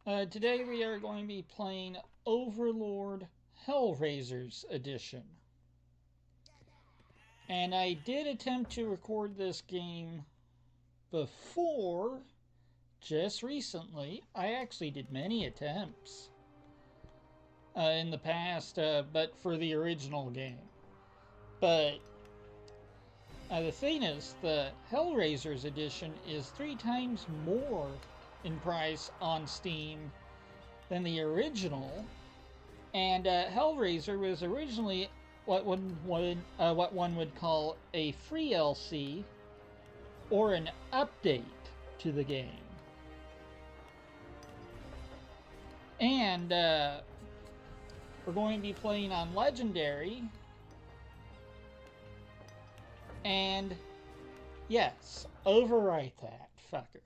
Today we are going to be playing Overlord Hellraisers Edition. And I did attempt to record this game before, just recently. I actually did many attempts in the past, but for the original game. But the thing is, the Hellraisers Edition is 3 times more in price on Steam than the original, and Hellraiser was originally what one would call a free LC or an update to the game. And we're going to be playing on Legendary, and yes, overwrite that fucker.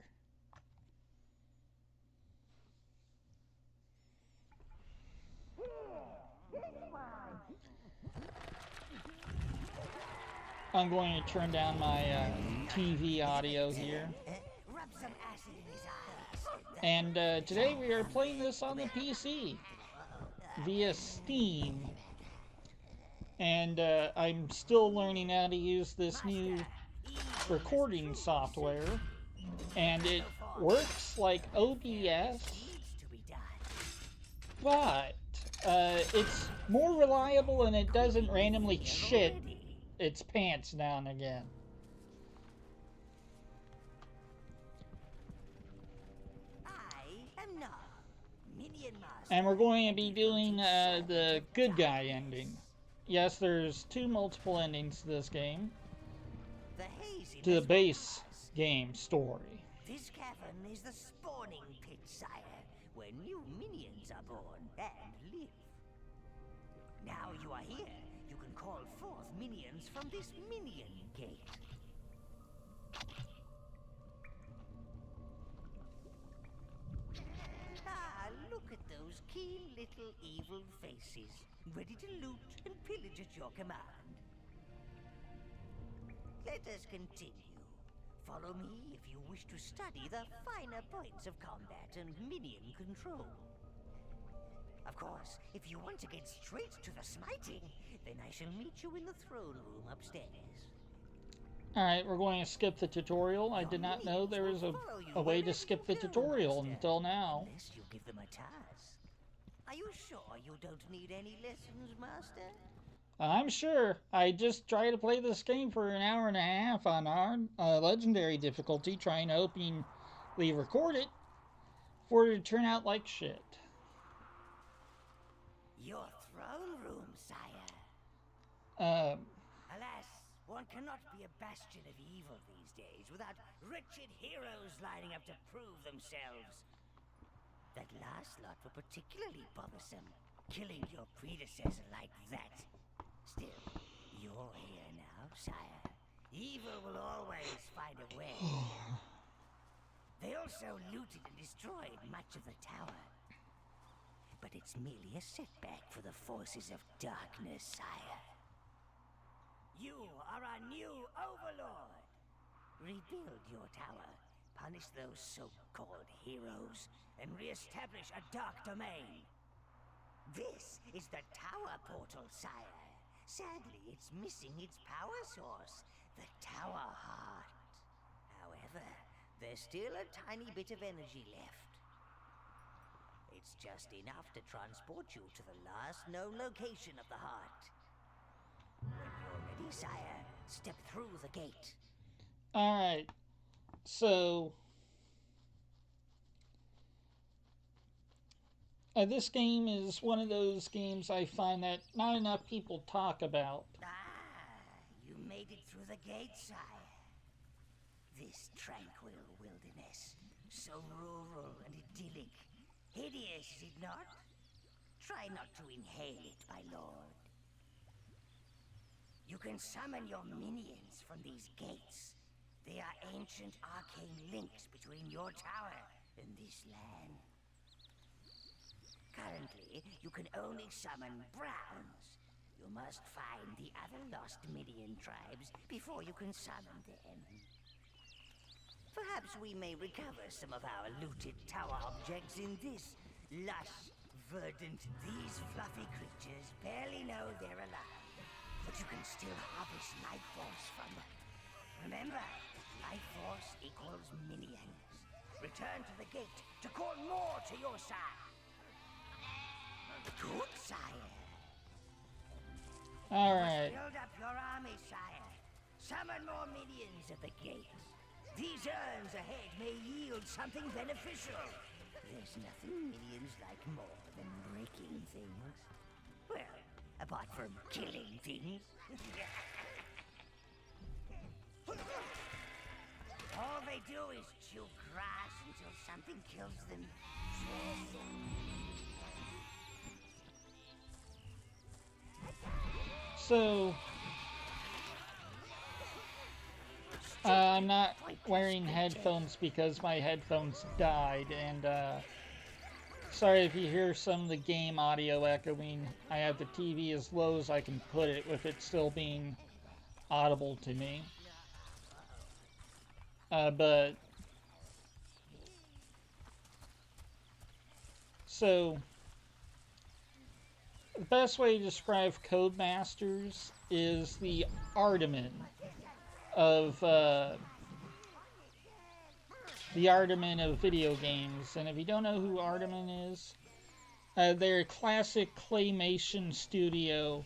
I'm going to turn down my TV audio here. And today we are playing this on the PC via Steam. And I'm still learning how to use this new recording software. And it works like OBS, but it's more reliable and it doesn't randomly shit its pants now and again. And we're going to be doing the good guy ending. Yes, there's 2 multiple endings to this game. To the base game story. This cavern is the spawning pit, sire, where new minions are born and live. Now you are here, you can call forth minions from this minion gate. Ah, look at those keen little evil faces, ready to loot and pillage at your command. Let us continue. Follow me if you wish to study the finer points of combat and minion control. Of course, if you want to get straight to the smiting, then I shall meet you in the throne room upstairs. Alright, we're going to skip the tutorial. I did not know there was a way to skip the tutorial until now. Unless you give them a task. Are you sure you don't need any lessons, Master? I'm sure. I just tried to play this game for an hour and a half on our legendary difficulty, trying to openly record it for it to turn out like shit. Your throne room, sire. Alas, one cannot be a bastion of evil these days without wretched heroes lining up to prove themselves. That last lot were particularly bothersome, killing your predecessor like that. Still, you're here now, sire. Evil will always find a way. They also looted and destroyed much of the tower. But it's merely a setback for the forces of darkness, sire. You are our new overlord. Rebuild your tower, punish those so-called heroes, and re-establish a dark domain. This is the tower portal, sire. Sadly, it's missing its power source, the tower heart. However, there's still a tiny bit of energy left. It's just enough to transport you to the last known location of the heart. When you're ready, sire, step through the gate. Alright, so this game is one of those games I find that not enough people talk about. You made it through the gate, sire. This tranquil wilderness, so rural and idyllic. Hideous, is it not? Try not to inhale it, my lord. You can summon your minions from these gates. They are ancient arcane links between your tower and this land. Currently, you can only summon browns. You must find the other lost minion tribes before you can summon them. Perhaps we may recover some of our looted tower objects in this lush, verdant. These fluffy creatures barely know they're alive, but you can still harvest life force from them. Remember, life force equals minions. Return to the gate to call more to your side. Good, sire. Alright. Build up your army, sire. Summon more minions at the gate. These urns ahead may yield something beneficial. There's nothing minions like more than breaking things. Well, apart from killing things. All they do is chew grass until something kills them. So, I'm not wearing headphones because my headphones died, and sorry if you hear some of the game audio echoing. I have the TV as low as I can put it with it still being audible to me. But so the best way to describe Codemasters is the Ardaman of video games. And if you don't know who Ardaman is, they're a classic claymation studio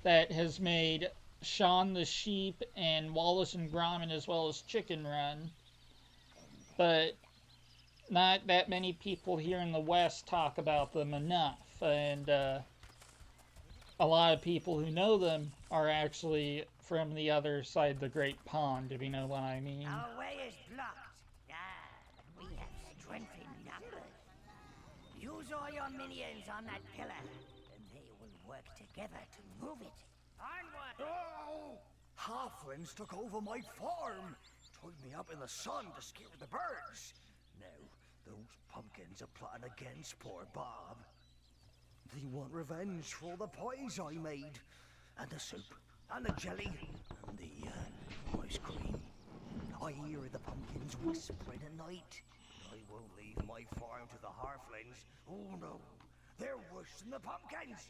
that has made Shaun the Sheep and Wallace and Gromit as well as Chicken Run. But not that many people here in the West talk about them enough. And a lot of people who know them are actually from the other side of the Great Pond, if you know what I mean. Our way is blocked. We have strength in numbers. Use all your minions on that pillar, and they will work together to move it. Onward! Oh! Halflings took over my farm! Tied me up in the sun to scare the birds! Now, those pumpkins are plotting against poor Bob. They want revenge for all the pies I made, and the soup, and the jelly, and the ice cream. I hear the pumpkins whispering at night. I won't leave my farm to the halflings. Oh no, they're worse than the pumpkins.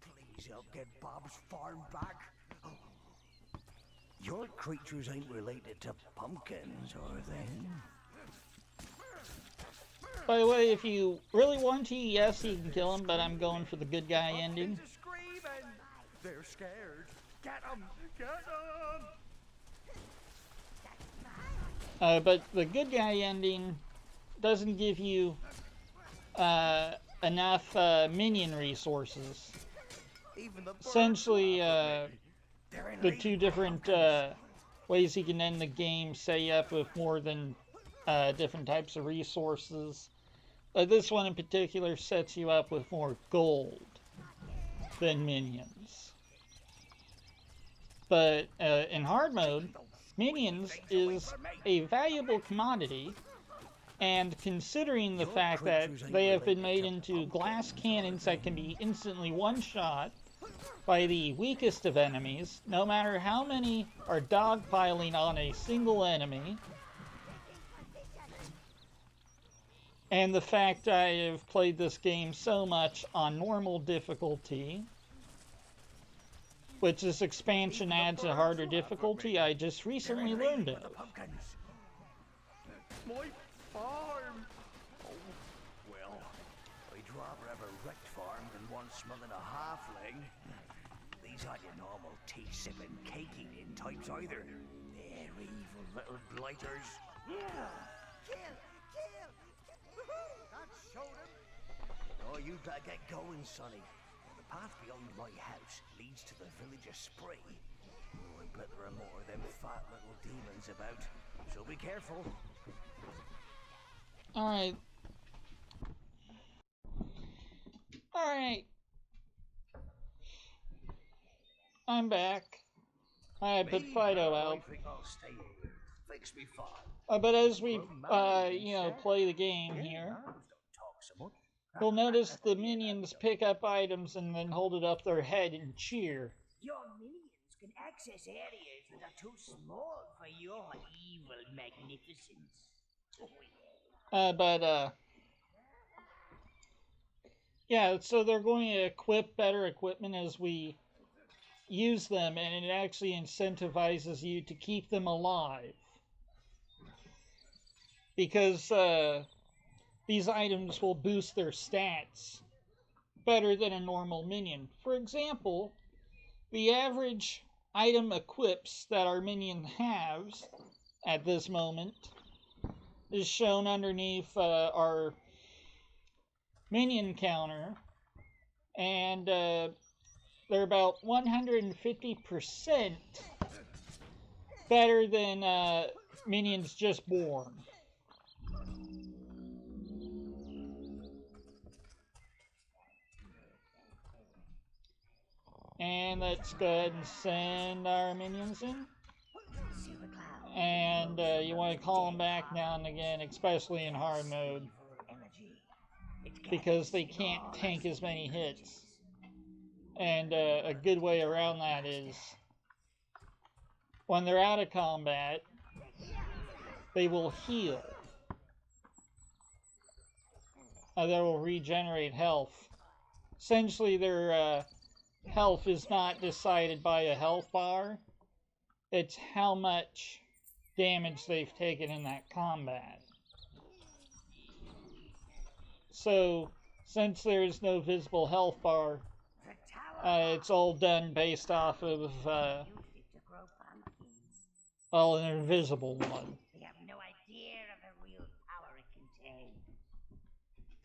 Please help get Bob's farm back. Oh. Your creatures ain't related to pumpkins, are they? By the way, if you really want to, yes, you can kill him, but I'm going for the good guy ending. They're scared. Get them! Get them! But the good guy ending doesn't give you enough minion resources. Essentially, the two different ways you can end the game set you up with more than different types of resources. This one in particular sets you up with more gold than minions. But in hard mode, minions is a valuable commodity, and considering the fact that they have been made into glass cannons that can be instantly one-shot by the weakest of enemies, no matter how many are dogpiling on a single enemy, and the fact I have played this game so much on normal difficulty, which this expansion adds a harder difficulty I just recently learned of. My farm! Oh, well, I'd rather have a wrecked farm than one smelling a halfling. These aren't your normal tea-sipping, cake-eating types either. They're evil little blighters. Kill! That showed him. Oh, you better get going, Sonny. The path beyond my house leads to the village of Spree. Oh, I bet there are more of them fat little demons about, so be careful. Alright. I'm back. I put Fido out. I think I'll stay here. Fix me farm. But as we, play the game here, you'll notice the minions pick up items and then hold it up their head and cheer. Your minions can can access areas that are too small for your evil magnificence. Oh, yeah. Yeah, so they're going to equip better equipment as we use them, and it actually incentivizes you to keep them alive. Because these items will boost their stats better than a normal minion. For example, the average item equips that our minion has at this moment is shown underneath our minion counter, and they're about 150% better than minions just born. And let's go ahead and send our minions in. And you want to call them back now and again, especially in hard mode, because they can't tank as many hits. And a good way around that is when they're out of combat, they will heal. They will regenerate health. Essentially, their health is not decided by a health bar. It's how much damage they've taken in that combat. So, since there is no visible health bar, it's all done based off of, well, an invisible one. They have no idea of the real power it contains.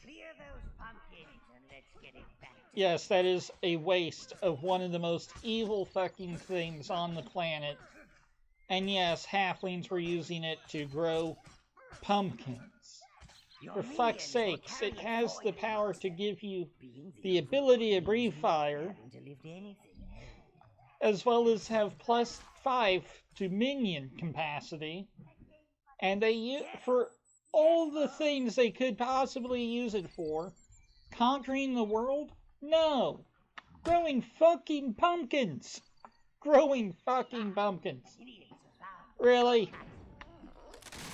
Clear those pumpkins and let's get it back. Yes, that is a waste of one of the most evil fucking things on the planet. And yes, halflings were using it to grow pumpkins. For fuck's sakes, it has the power to give you the ability to breathe fire, as well as have +5 to minion capacity. And they use, for all the things they could possibly use it for, conquering the world? No. Growing fucking pumpkins. Growing fucking pumpkins. Really?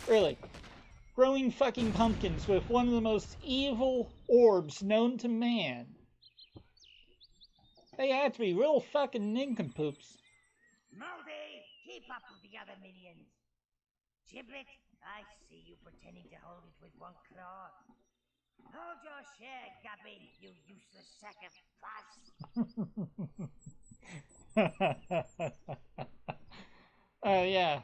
Really? Growing fucking pumpkins with one of the most evil orbs known to man. They have to be real fucking nincompoops. Moldy, keep up with the other minions. Giblet, I see you pretending to hold it with one claw. Hold your share, Guppy, you useless sack of pus. Yeah.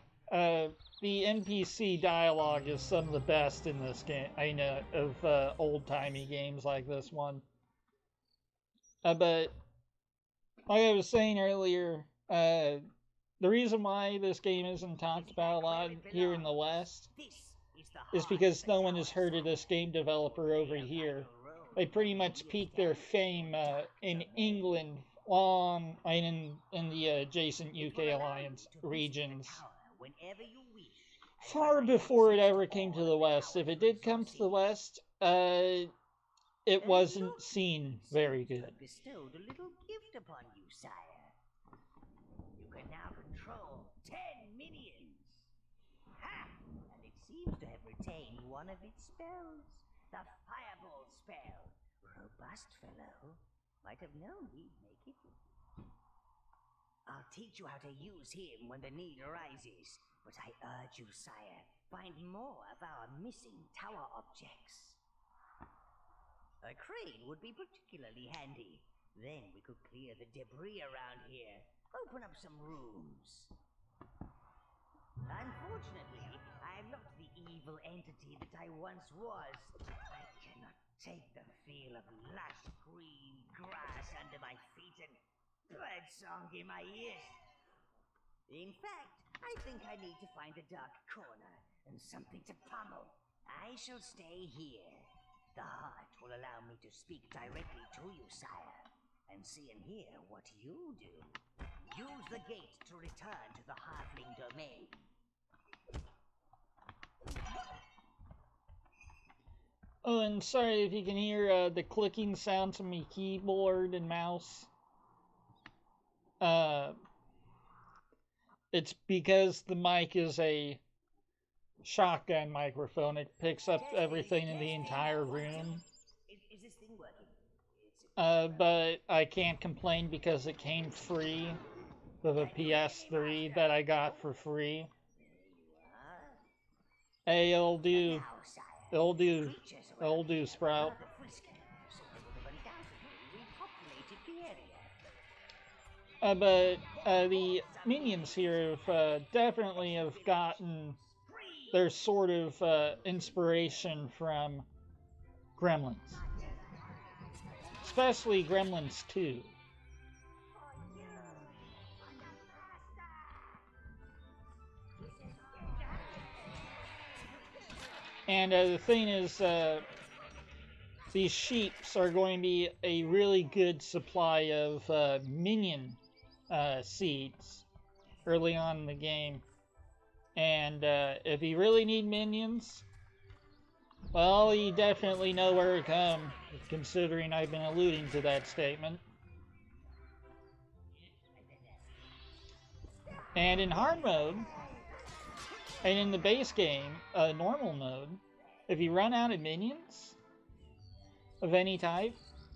The NPC dialogue is some of the best in this game. I know, of old-timey games like this one. But like I was saying earlier, the reason why this game isn't talked about a lot here in the West is because no one has heard of this game developer over here. They pretty much peaked their fame in England, in the adjacent UK Alliance regions, far before it ever came to the West. If it did come to the West, it wasn't seen very good. Bestowed a little gift upon you, sire. You can now control 10 minions. Ha! And it seems to have retained one of its spells, the fireball spell. Robust fellow. Might have known he'd make it. I'll teach you how to use him when the need arises. But I urge you, sire, find more of our missing tower objects. A crane would be particularly handy. Then we could clear the debris around here. Open up some rooms. Unfortunately, I am not the evil entity that I once was. I cannot take the feel of lush green grass under my feet and birdsong in my ears. In fact, I think I need to find a dark corner and something to pummel. I shall stay here. The heart will allow me to speak directly to you, sire, and see and hear what you do. Use the gate to return to the halfling domain. Oh, and sorry if you can hear the clicking sounds of my keyboard and mouse. it's because the mic is a shotgun microphone. It picks up everything in the entire room. Is this thing working? But I can't complain because it came free with a PS3 that I got for free. Hey, it'll do. It'll do. It'll do, Sprout. But the minions here have definitely have gotten their sort of inspiration from Gremlins. Especially Gremlins 2. And the thing is, these sheeps are going to be a really good supply of minion seeds early on in the game. And if you really need minions, well, you definitely know where to come, considering I've been alluding to that statement. And in hard mode, and in the base game, normal mode, if you run out of minions of any type,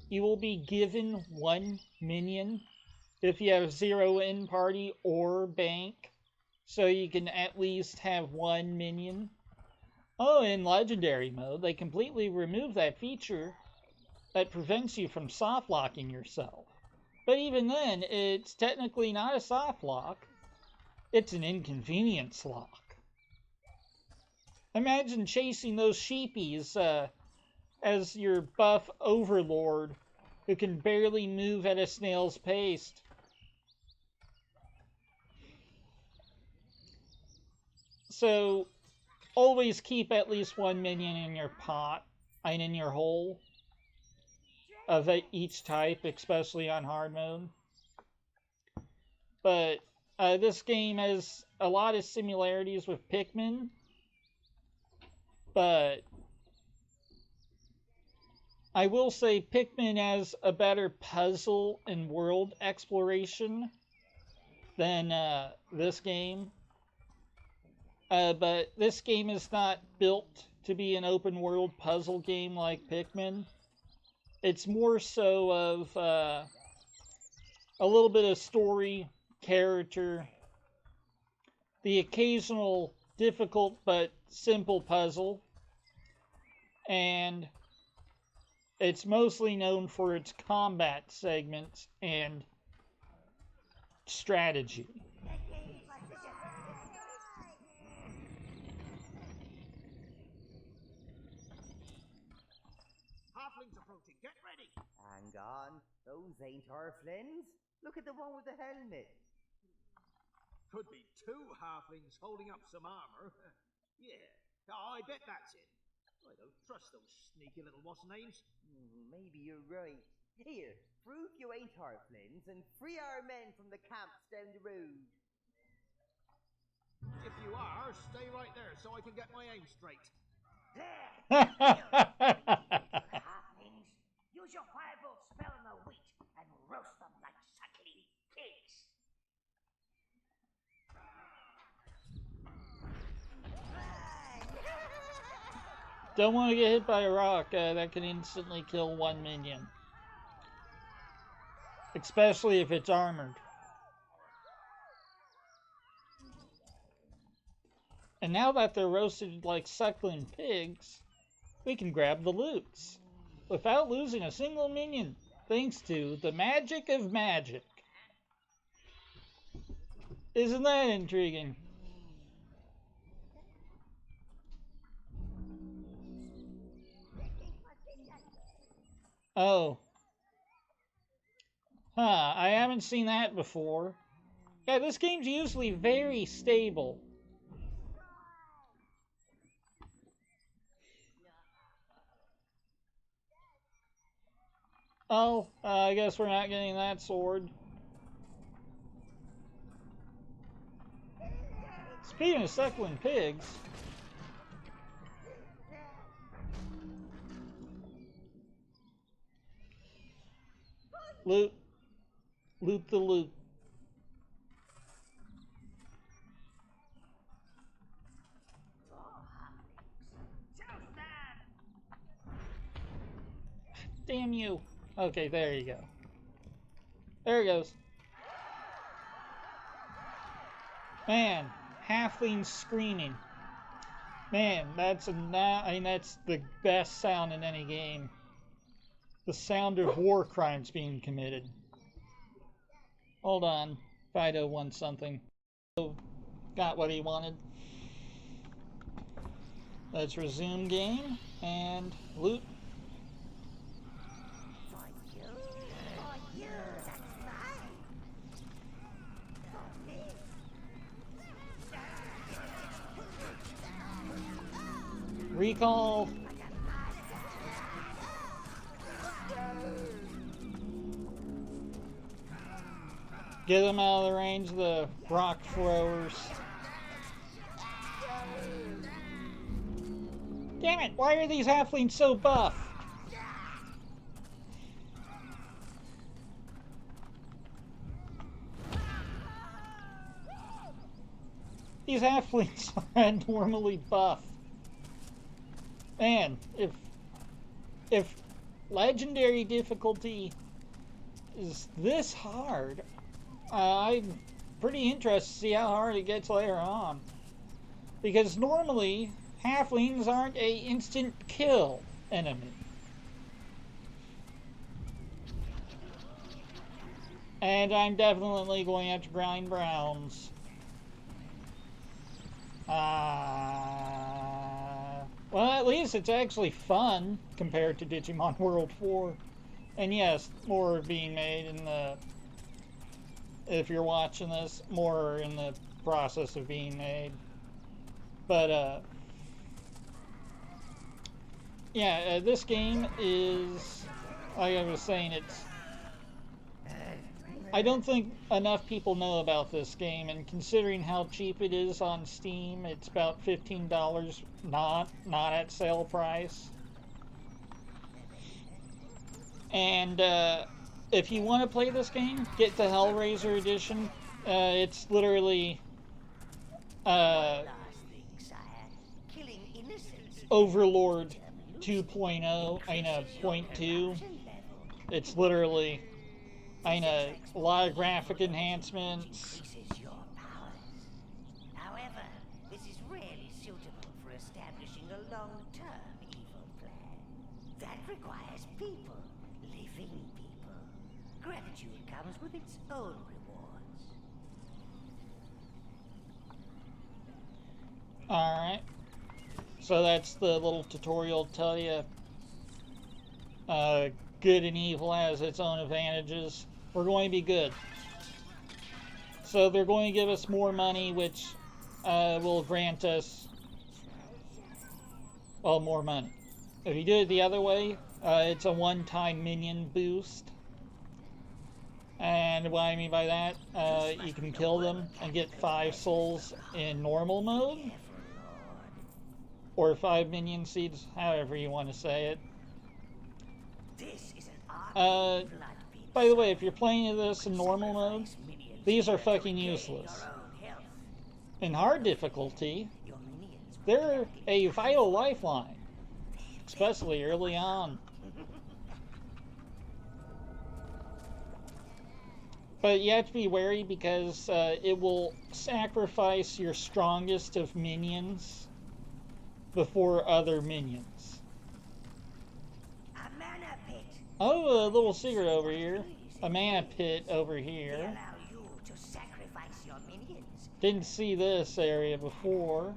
you will be given 1 minion if you have 0 in party or bank, so you can at least have 1 minion. Oh, in legendary mode, they completely remove that feature that prevents you from soft locking yourself. But even then, it's technically not a soft lock, it's an inconvenience lock. Imagine chasing those sheepies as your buff overlord who can barely move at a snail's pace. So always keep at least 1 minion in your pot and in your hole of each type, especially on hard mode. But this game has a lot of similarities with Pikmin, but I will say Pikmin has a better puzzle and world exploration than this game. But this game is not built to be an open world puzzle game like Pikmin. It's more so of a little bit of story, character, the occasional difficult but simple puzzle, and it's mostly known for its combat segments and strategy. Halflings approaching, get ready! Hang on, those ain't Halflings. Look at the one with the helmet. Could be 2 halflings holding up some armor. Yeah, I bet that's it. I don't trust those sneaky little what's-names. Maybe you're right. Here, prove you ain't Halflings and free our men from the camps down the road. If you are, stay right there so I can get my aim straight. There! Halflings, use your firebolt spell on the wheat and roast them like suckling pigs. Don't want to get hit by a rock that can instantly kill 1 minion. Especially if it's armored. And now that they're roasted like suckling pigs, we can grab the loots without losing a single minion, thanks to the magic of magic. Isn't that intriguing? Oh. Huh, I haven't seen that before. Yeah, this game's usually very stable. Oh, I guess we're not getting that sword. Speaking of suckling pigs, loot the loot. Damn you. Okay, there you go. There it goes. Man, halflings screaming. Man, that's that's the best sound in any game. The sound of war crimes being committed. Hold on. Fido wants something. Got what he wanted. Let's resume game and loot. Recall. Get them out of the range of the rock throwers. Damn it, why are these halflings so buff? These halflings aren't normally buff. Man, if legendary difficulty is this hard, I'm pretty interested to see how hard it gets later on. Because normally, halflings aren't a instant kill enemy. And I'm definitely going to have to grind browns. Well, at least it's actually fun compared to Digimon World 4. And yes, more are being made in the... If you're watching this, more are in the process of being made. But, yeah, this game is... Like I was saying, it's... I don't think enough people know about this game, and considering how cheap it is on Steam, it's about $15, not at sale price. And if you want to play this game, get the Hellraiser edition. It's literally Overlord 2.0, .2. It's literally a lot of graphic enhancements. However, this is rarely suitable for establishing a long-term evil plan. That requires people, living people. Gratitude comes with its own rewards. Alright. So that's the little tutorial tell you good and evil has its own advantages. We're going to be good. So they're going to give us more money, which will grant us, well, more money. If you do it the other way, it's a one-time minion boost. And what I mean by that, you can kill them and get 5 souls in normal mode. Or 5 minion seeds, however you want to say it. By the way, if you're playing this in normal mode, these are fucking useless. In hard difficulty, they're a vital lifeline, especially early on. But you have to be wary because it will sacrifice your strongest of minions before other minions. Oh, a little secret over here. A mana pit over here. Didn't see this area before.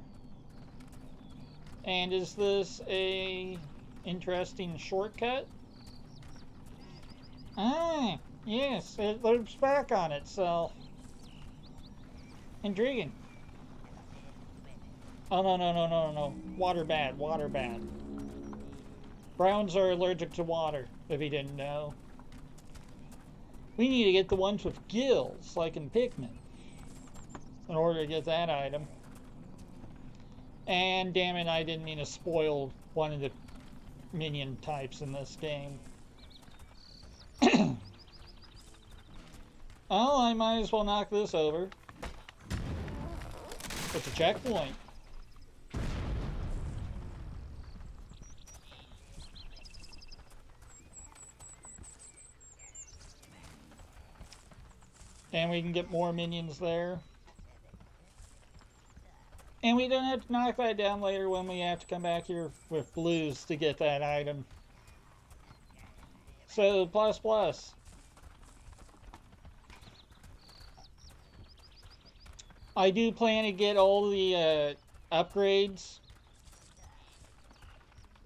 And is this a interesting shortcut? Ah, yes, it loops back on itself. Intriguing. Oh, no. Water bad, water bad. Browns are allergic to water, if you didn't know. We need to get the ones with gills, like in Pikmin, in order to get that item. And damn it, I didn't mean to spoil one of the minion types in this game. Oh, I might as well knock this over. It's a checkpoint. And we can get more minions there. And we don't have to knock that down later when we have to come back here with blues to get that item. So, plus plus. I do plan to get all the upgrades.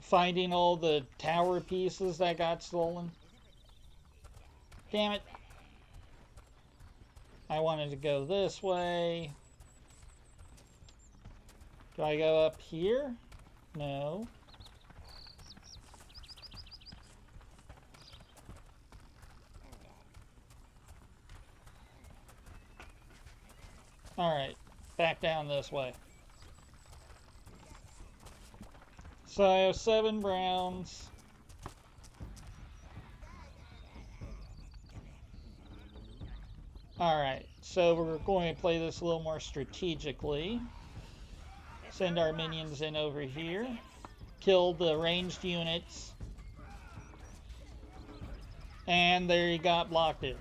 Finding all the tower pieces that got stolen. Damn it. I wanted to go this way. Do I go up here? No. Alright, back down this way. So I have 7 browns. Alright, so we're going to play this a little more strategically. Send our minions in over here. Kill the ranged units. And there you got blocked it.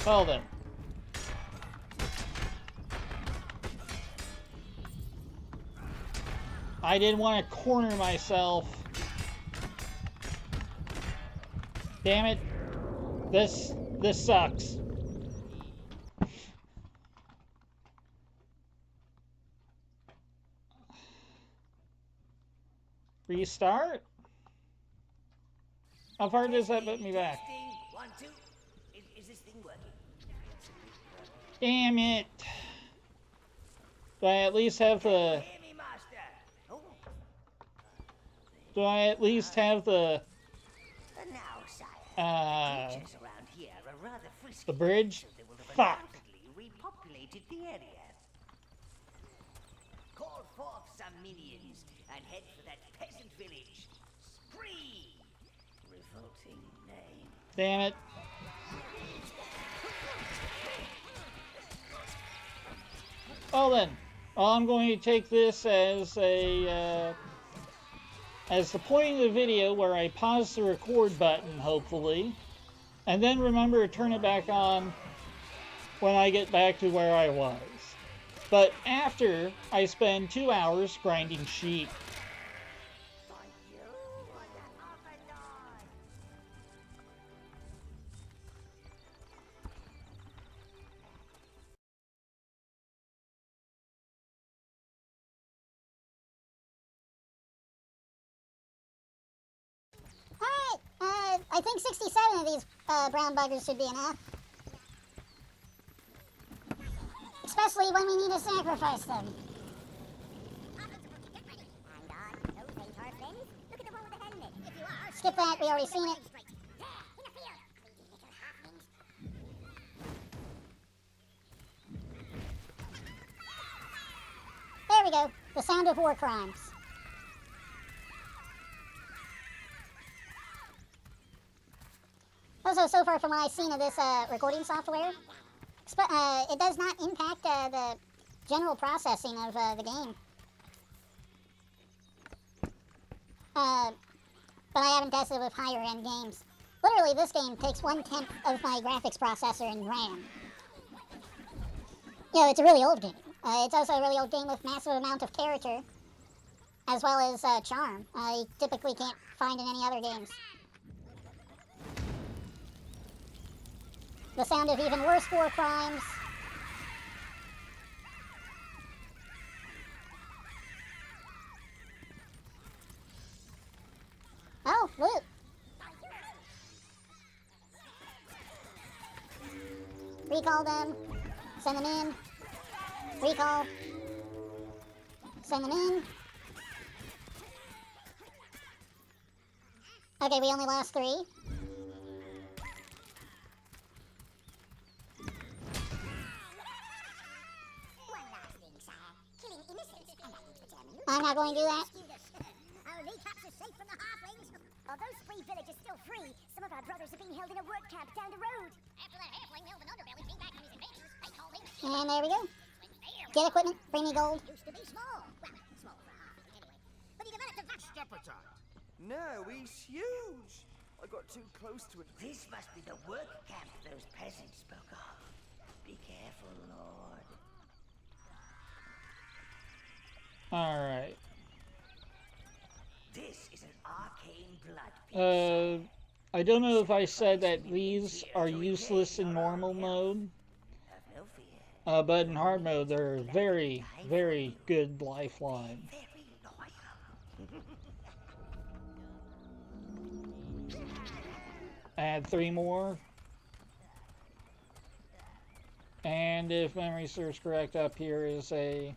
Well then. I didn't want to corner myself. Damn it. This sucks. Restart? How far does that put me back? 1, 2. Is this thing working? Damn it. Do I at least have the... Hear me, master. Oh. Do I at least have the... And now, sire, creatures around here are rather frisky, the bridge? so they will have Fuck. undoubtedly repopulated the area. Call forth some minions and head for that peasant village. Spree! Revolting name. Damn it. Well then, I'm going to take this as a as the point of the video where I pause the record button, hopefully, and then remember to turn it back on when I get back to where I was. But after I spend 2 hours grinding sheep. I think 67 of these brown buggers should be enough. Especially when we need to sacrifice them. Skip that, we already seen it. There we go, the sound of war crimes. Also, so far from what I've seen of this recording software, it does not impact the general processing of the game. But I haven't tested it with higher end games. Literally, this game takes 1/10 of my graphics processor and RAM. You know, it's a really old game. It's also a really old game with massive amount of character, as well as charm. I typically can't find in any other games. The sound of even worse war crimes. Oh, loot. Recall them. Send them in. Recall. Send them in. Okay, we only lost 3. I'm not going to do that. Our kneecaps are safe from the halflings. Although Spree Village is still free, some of our brothers are being held in a work camp down the road. After that halfling Melvin Underbelly came back from his adventures, they called him. And there we go. Get equipment, bring me gold. Used to be small. Well, small for a halfling anyway. But he developed a vast Appetite. No, he's huge. I got too close to it. This must be the work camp those peasants spoke of. Be careful, Lord. Alright. This is an arcane blood piece. I don't know if I said that these are useless in normal mode. Have no fear. But in hard mode, they're very, very good lifeline. Very loyal. Add 3 more. And if memory serves correct, up here is a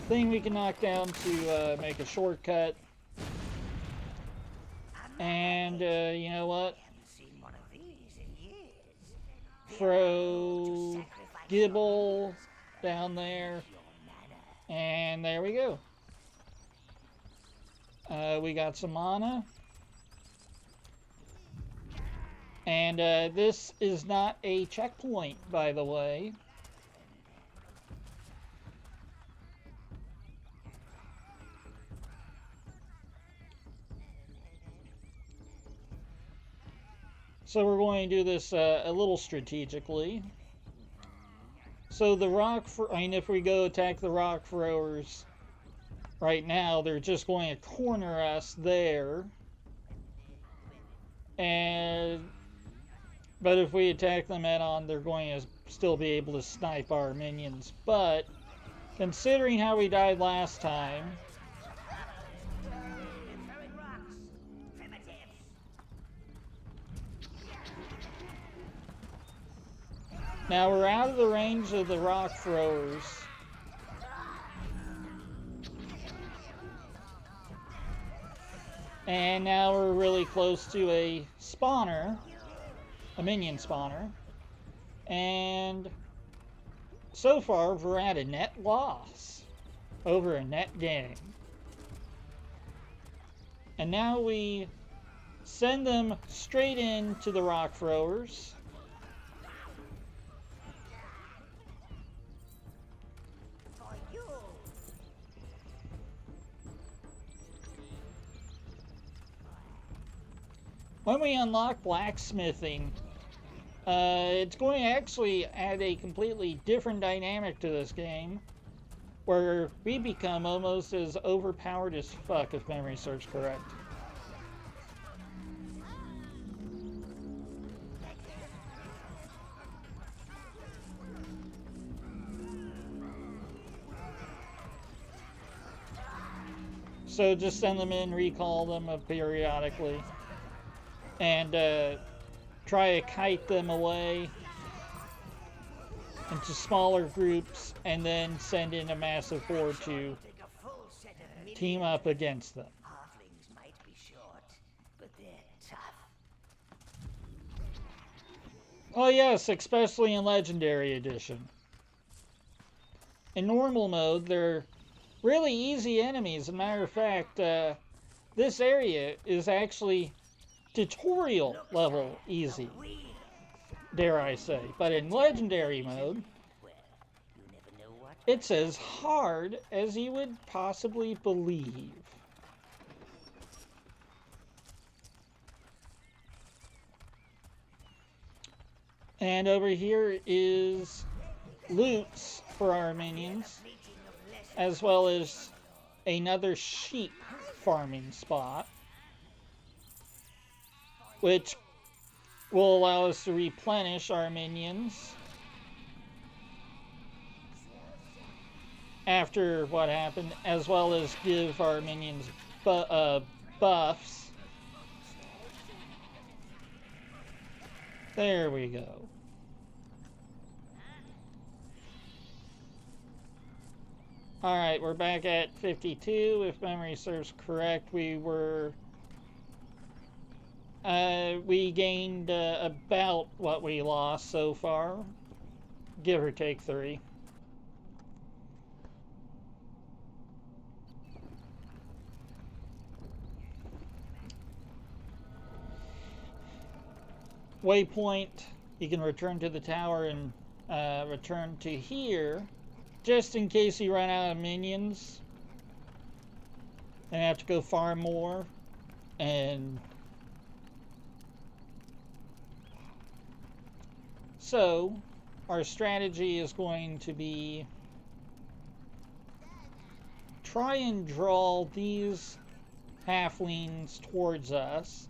thing we can knock down to make a shortcut. And you know what? Haven't seen one of these in years. Throw Gibble down there. And there we go. We got some mana. And this is not a checkpoint, by the way. So we're going to do this a little strategically. So the rock, if we go attack the rock throwers right now, they're just going to corner us there. But if we attack them head-on, they're going to still be able to snipe our minions. But considering how we died last time, Throwing rocks. Primitives. now we're out of the range of the rock throwers. And now we're really close to a spawner, a minion spawner. And so far, we're at a net loss over a net gain. And now we send them straight into the rock throwers. For you. When we unlock blacksmithing, it's going to actually add a completely different dynamic to this game, where we become almost as overpowered as fuck, if memory serves correct. So just send them in, recall them periodically, and try to kite them away into smaller groups, and then send in a massive horde to Take a full set of minions. team up against them. Halflings might be short, but they're tough. Oh yes, especially in Legendary Edition. In normal mode, they're really easy enemies. As a matter of fact, this area is actually tutorial level easy, dare I say. But in Legendary mode, Well, you never know what. it's as hard as you would possibly believe. And over here is loots for our minions, as well as another sheep farming spot, which will allow us to replenish our minions after what happened, as well as give our minions buffs. There we go. Alright, we're back at 52. If memory serves correct, we gained about what we lost so far, give or take 3. Waypoint, you can return to the tower and return to here just in case you run out of minions and have to go farm more. And so our strategy is going to be try and draw these halflings towards us.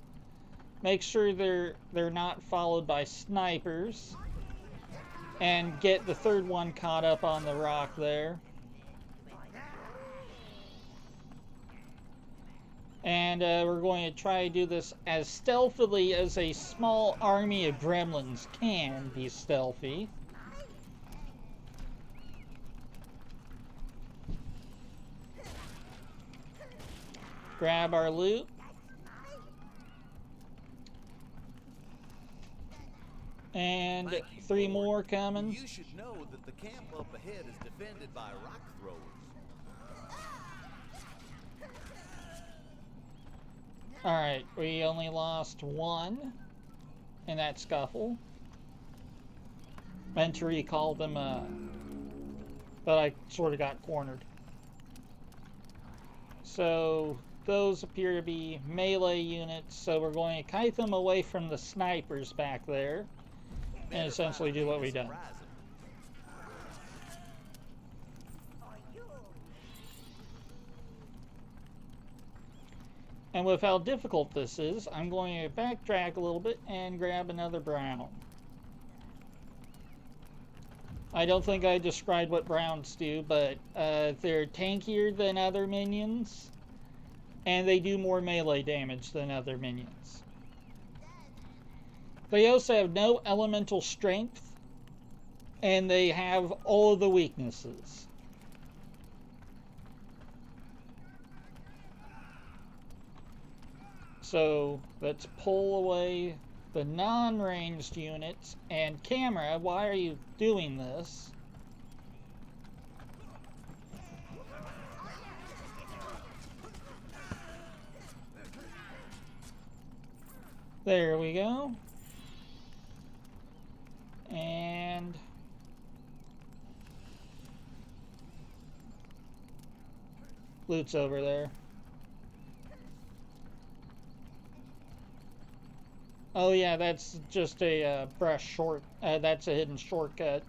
Make sure they're not followed by snipers, and get the third one caught up on the rock there. And we're going to try to do this as stealthily as a small army of gremlins can be stealthy. Grab our loot. And 3 more coming. You should know that the camp up ahead is defended by rock throwers. Alright, we only lost 1 in that scuffle. Meant to recall them, but I sort of got cornered. So those appear to be melee units, so we're going to kite them away from the snipers back there and essentially do what we've done. And with how difficult this is, I'm going to backtrack a little bit and grab another brown. I don't think I described what browns do, but they're tankier than other minions, and they do more melee damage than other minions. They also have no elemental strength, and they have all of the weaknesses. So let's pull away the non-ranged units. And camera, why are you doing this? There we go. And loot's over there. Oh yeah, that's just a brush short. That's a hidden shortcut.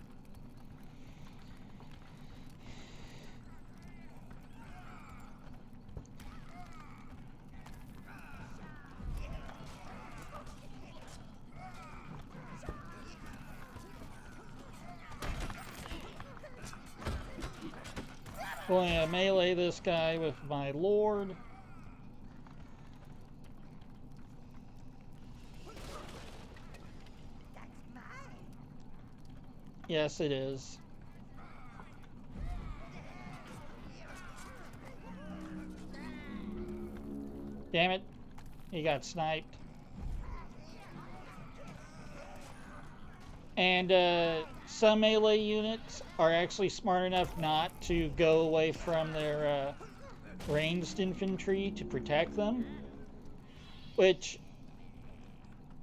Going to melee this guy with my lord. Yes, it is. Damn it. He got sniped. And some melee units are actually smart enough not to go away from their ranged infantry to protect them. Which,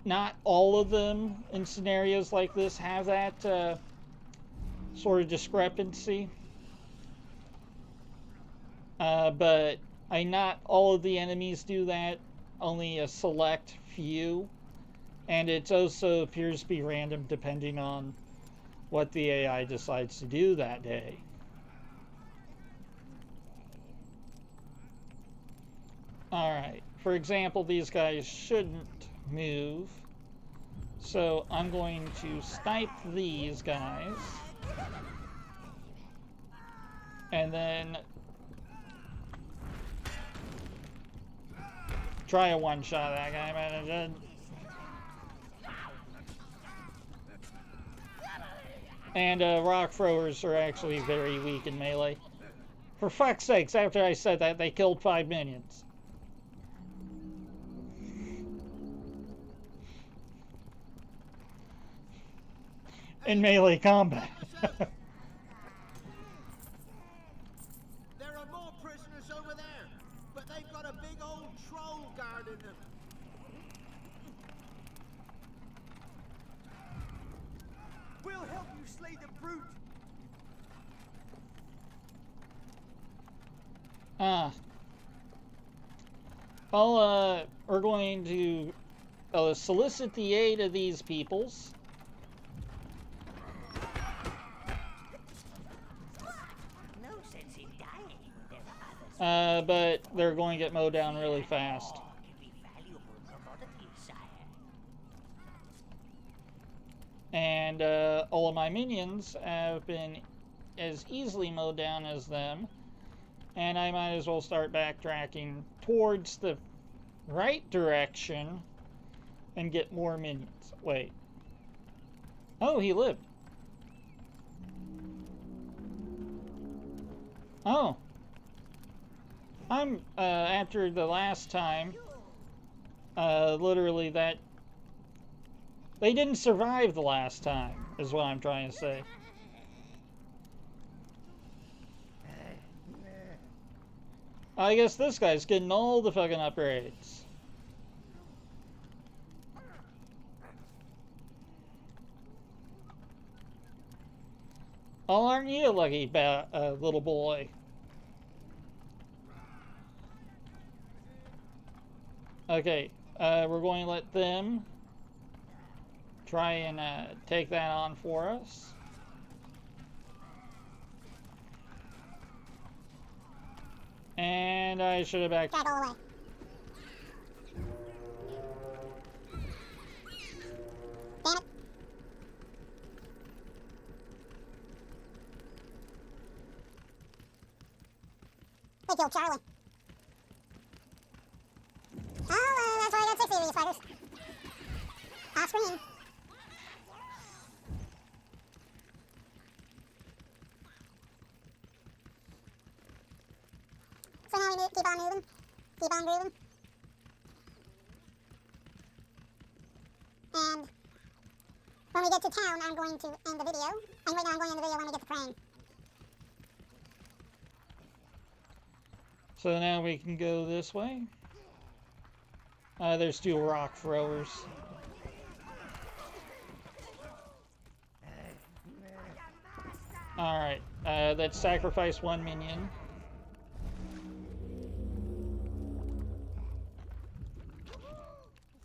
not all of them in scenarios like this have that sort of discrepancy. But not all of the enemies do that, only a select few. And it also appears to be random depending on what the AI decides to do that day. Alright, for example, these guys shouldn't move. So I'm going to snipe these guys. And then try a one-shot that guy, man. And rock throwers are actually very weak in melee. For fuck's sakes, after I said that, they killed 5 minions. In melee combat. There are more prisoners over there, but they've got a big old troll guarding them. We'll help you slay the brute. Well, we're going to solicit the aid of these peoples. No sense in dying when there are others. But they're going to get mowed down really fast. Can be valuable commodities, sire. And all of my minions have been as easily mowed down as them. And I might as well start backtracking towards the right direction and get more minions. Wait. Oh, he lived. Oh. I'm, after the last time, literally that... They didn't survive the last time, is what I'm trying to say. I guess this guy's getting all the fucking upgrades. Oh, aren't you a lucky little boy? Okay, we're going to let them try and take that on for us. And I should have backed. Drive all the way. Damn it. They killed Charlie. Oh, that's why I got 60 of these fighters. Off screen. So now we need to keep on moving. Keep on grooving. And when we get to town, I'm going to end the video. And right now I'm going to end the video when we get to Crane. So now we can go this way. There's two rock throwers. Alright, let's sacrifice one minion.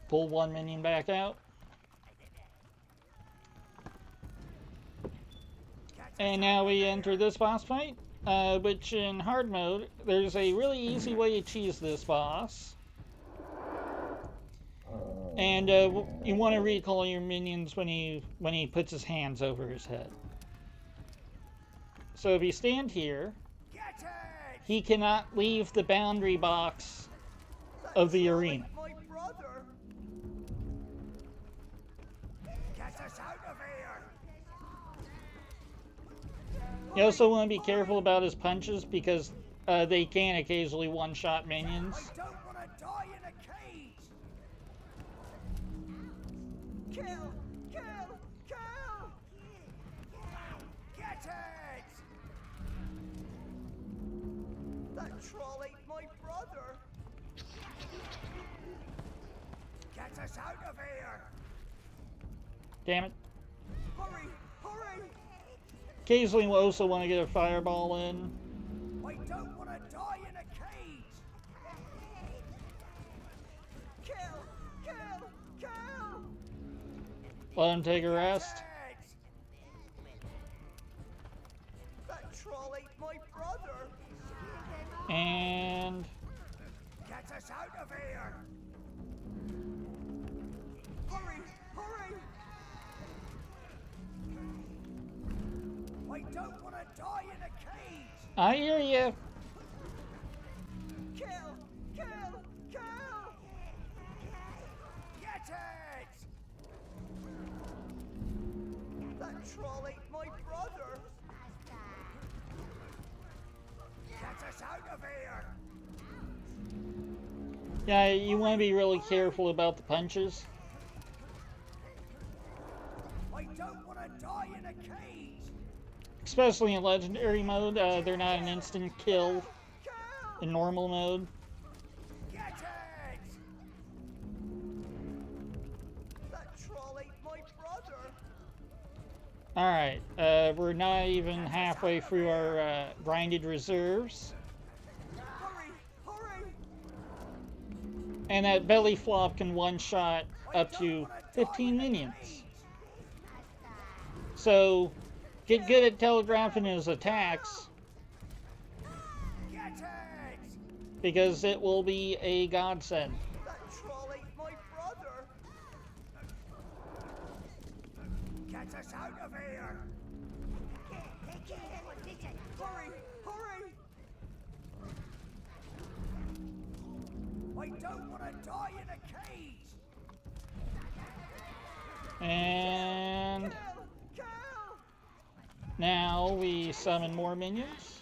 Pull one minion back out. And now we enter this boss fight, which in hard mode, there's a really easy way to cheese this boss. And you want to recall your minions when he puts his hands over his head. So if you stand here, he cannot leave the boundary box of the arena. My brother. Get us out of here. You also want to be careful about his punches because they can occasionally one-shot minions. I don't want to die in a cage. Kill! Kill! Kill! Get it! That troll ate my brother. Get us out of here! Damn it. Hurry! Hurry! Occasionally we'll also want to get a fireball in. I don't want to die in a cage! Kill! Kill! Kill! Let him take a rest. That troll ate my brother! And Get us out of here! Hurry! Hurry! I don't want to die in a cage! I hear you. Kill! Kill! Kill! Get it! That troll ate my brother! Get us out of here! Yeah, you want to be really careful about the punches. I don't want to die in a cage! Especially in legendary mode, they're not an instant kill Kill! in normal mode. Get it! That troll ate my brother! Alright, we're not even halfway through our grinded reserves. Hurry! And that belly flop can one-shot up to 15 minions. So, get good at telegraphing his attacks, because it will be a godsend. That troll ate my brother. Get us out of here! Hurry! Hurry! I don't want to die in a cage! And Kill! now we summon more minions.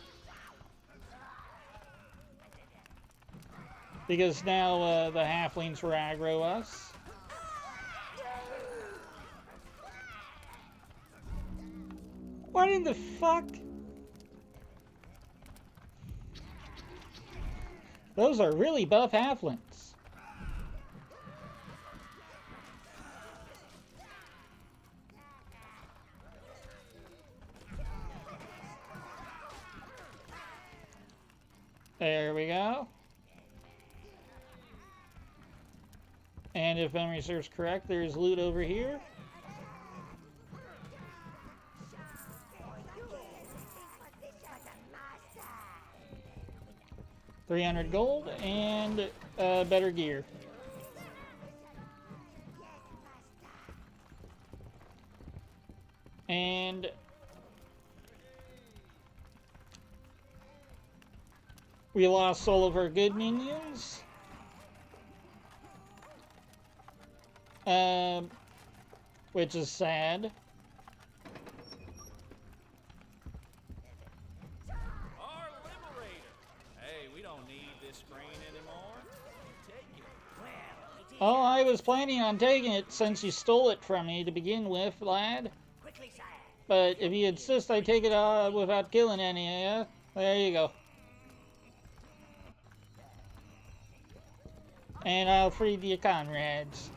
Because now the halflings will aggro us. What in the fuck? Those are really buff halflings. There we go. And if memory serves correct, there's loot over here. $300 gold and better gear. And we lost all of our good minions. Which is sad. Our liberator. Hey, we don't need this screen anymore. Take it. Oh, I was planning on taking it since you stole it from me to begin with, lad. Quickly, sire. But if you insist I take it without killing any of you, there you go. And I'll free your comrades.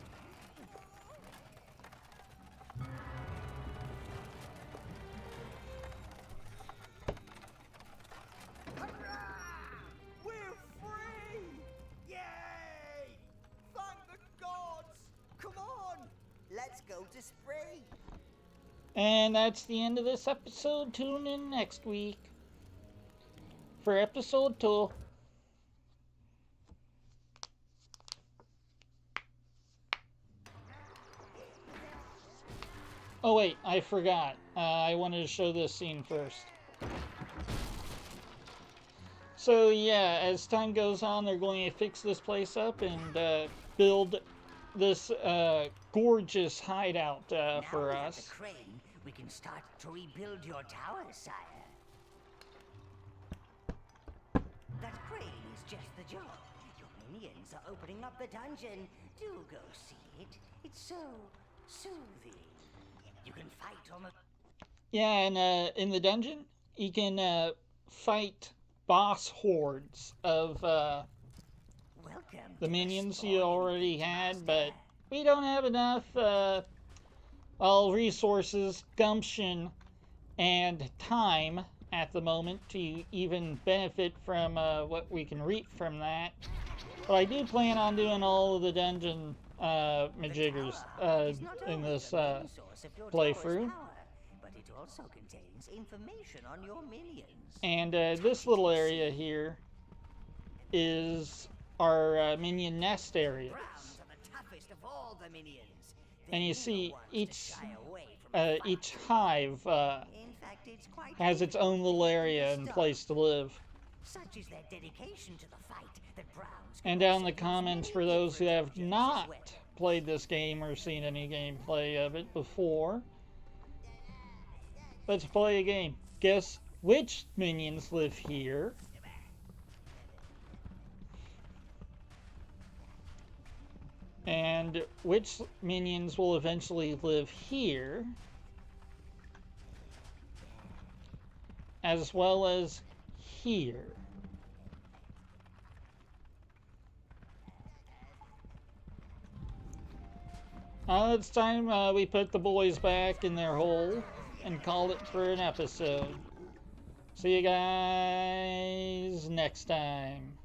We're free! Yay! Thank the gods! Come on! Let's go to Spree! And that's the end of this episode. Tune in next week for episode 2. Oh wait, I forgot. I wanted to show this scene first. So yeah, as time goes on, they're going to fix this place up and build this gorgeous hideout for Now, us. with the crane, we can start to rebuild your tower, sire. That crane is just the job. Your minions are opening up the dungeon. Do go see it. It's so soothing. You can fight on the... Yeah, and in the dungeon, you can fight boss hordes of Welcome the to minions you spoiling already Big had, Master. but we don't have enough resources, gumption, and time at the moment to even benefit from what we can reap from that. But I do plan on doing all of the dungeon majiggers It's not in only this the main source of your playthrough. tower's power, but it also contains information on your minions. And this little area here is our minion nest areas. Browns are the toughest of all the minions. And you They're see the ones to each shy away from a fight. each hive In fact, it's quite has its own little area and place to live. Such is their dedication to the fight that Browns can And down in also the use comments many for those who different have objects as not well. played this game or seen any gameplay of it before, let's play a game. Guess which minions live here? And which minions will eventually live here? As well as here. It's time we put the boys back in their hole and call it for an episode. See you guys next time.